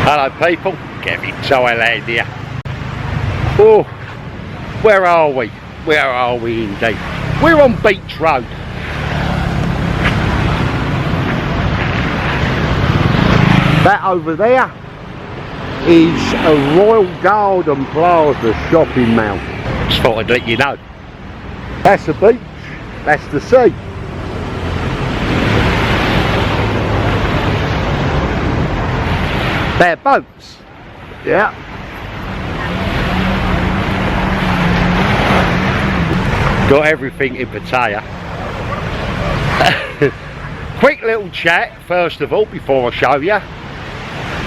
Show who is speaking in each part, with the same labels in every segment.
Speaker 1: Hello people, Kev-In-Thailand here. Oh, where are we? Where are we indeed? We're on Beach Road. That over there is a Royal Garden Plaza shopping mall. Just thought I'd let you know. That's the beach, that's the sea. They're boats, yeah. Got everything in Pattaya. Quick little chat first of all before I show you.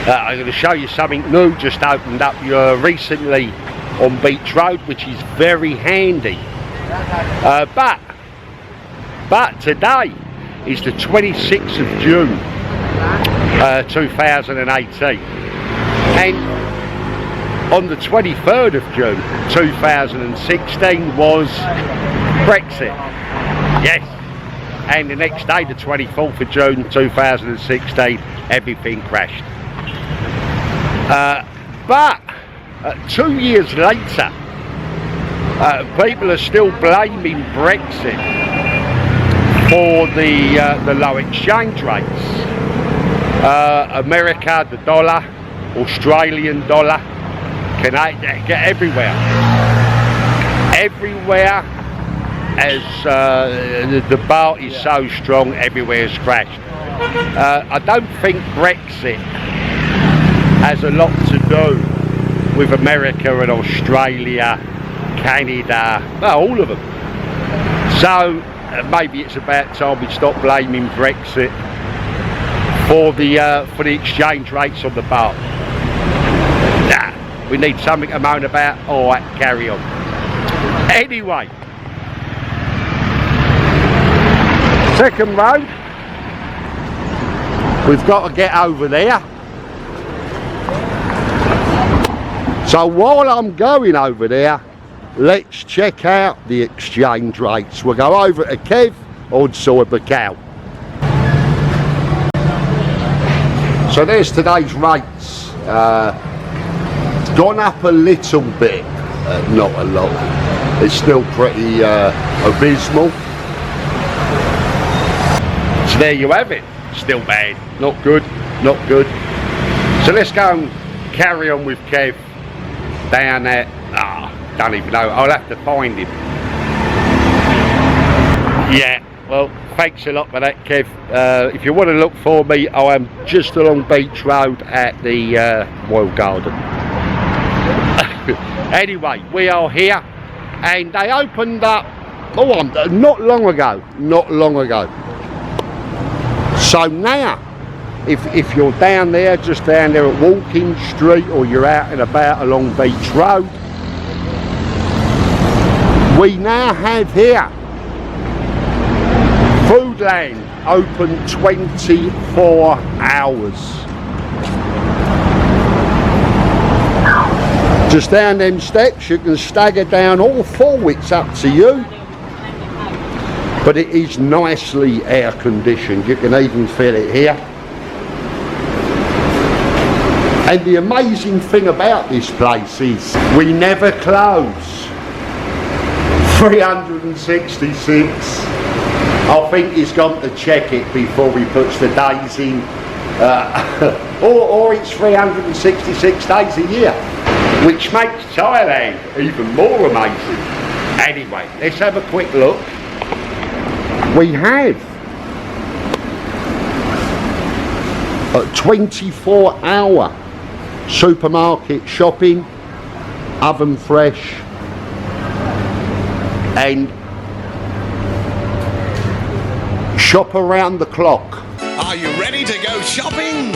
Speaker 1: I'm going to show you something new just opened up recently on Beach Road, which is very handy. But today is the 26th of June 2018, and on the 23rd of June 2016 was Brexit. Yes, and the next day, the 24th of June 2016, everything crashed. But 2 years later, people are still blaming Brexit for the low exchange rates. America, the dollar, Australian dollar, Canadian, everywhere. Everywhere, as the baht is so strong, everywhere has crashed. I don't think Brexit has a lot to do with America and Australia, Canada, well, all of them. So maybe it's about time we stop blaming Brexit for the exchange rates on the baht. Nah, we need something to moan about. All right, carry on. Anyway, second road. We've got to get over there. So while I'm going over there, let's check out the exchange rates. We'll go over to Kev on Bacau. So there's today's rates. Gone up a little bit, not a lot. It's still pretty abysmal. So there you have it. Still bad, not good, not good. So let's go and carry on with Kev down at, don't even know, I'll have to find him. Yeah, well, thanks a lot for that, Kev. If you want to look for me, I am just along Beach Road at the Royal Garden. Anyway, we are here, and they opened up, not long ago. So now, if you're down there, just down there at Walking Street, or you're out and about along Beach Road, we now have here Foodland open 24 hours. Just down them steps, you can stagger down all four, it's up to you. But it is nicely air conditioned, you can even feel it here. And the amazing thing about this place is we never close. 366. I think he's gone to check it before he puts the days in. Or it's 366 days a year, which makes Thailand even more amazing. Anyway, let's have a quick look. We have a 24-hour supermarket shopping, oven fresh, and shop around the clock.
Speaker 2: Are you ready to go shopping?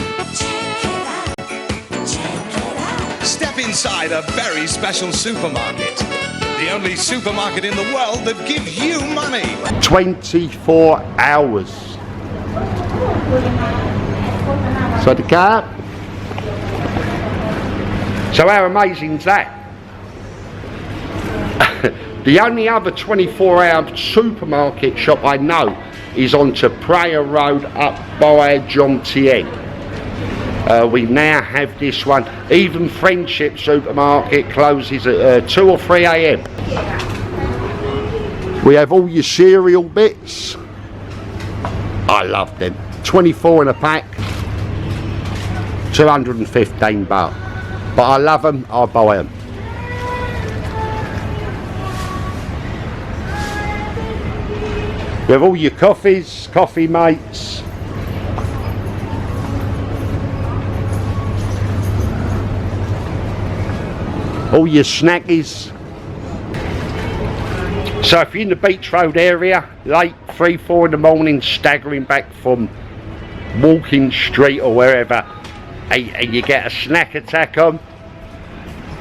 Speaker 2: Step inside a very special supermarket. The only supermarket in the world that gives you money.
Speaker 1: 24 hours. So the car. So how amazing is that? The only other 24-hour supermarket shop I know is on Pattaya Road up by John Tien. We now have this one. Even Friendship Supermarket closes at 2 or 3 a.m. We have all your cereal bits. I love them. 24 in a pack. 215 baht. But I love them, I buy them. You have all your coffees, coffee mates. All your snackies. So if you're in the Beach Road area, late 3, 4 in the morning, staggering back from Walking Street or wherever, and you get a snack attack on,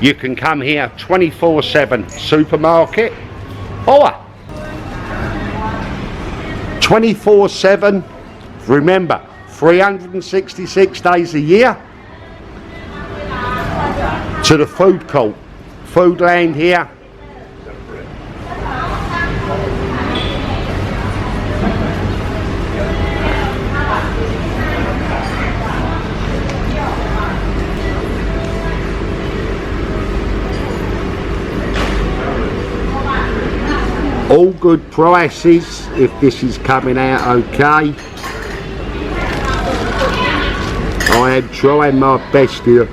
Speaker 1: you can come here. 24/7 supermarket, or 24/7, remember, 366 days a year, to the food court, Foodland here. All good prices if this is coming out okay. I am trying my best here.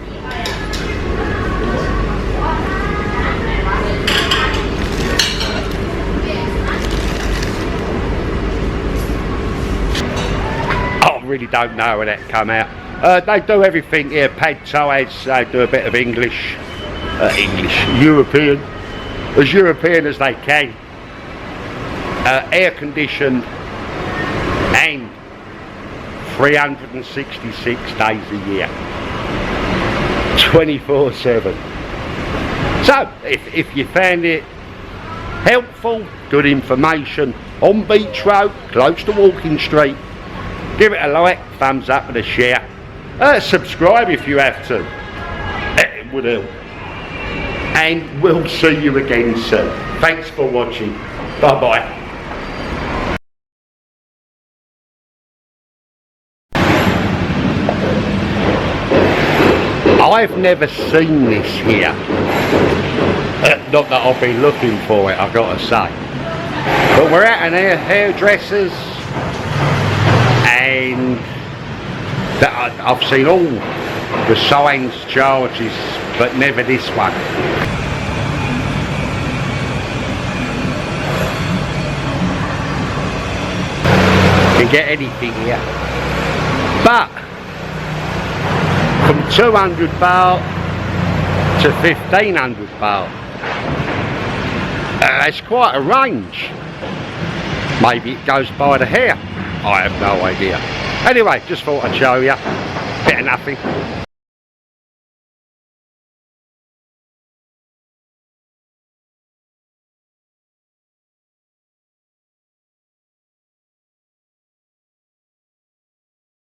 Speaker 1: I really don't know where that come out. They do everything here. Pad Thais, they do a bit of English, European, as European as they can. Air conditioned and 366 days a year, 24/7. So if you found it helpful, good information on Beach Road, close to Walking Street, give it a like, thumbs up and a share. Subscribe if you have to, it would help. And we'll see you again soon. Thanks for watching. Bye bye. I've never seen this here. Not that I've been looking for it, I've got to say. But we're at an hairdresser's, and I've seen all the signs, charges, but never this one. You can get anything here. But from 200 baht to 1500 baht. That's quite a range. Maybe it goes by the hair. I have no idea. Anyway, just thought I'd show you. Bit of nothing.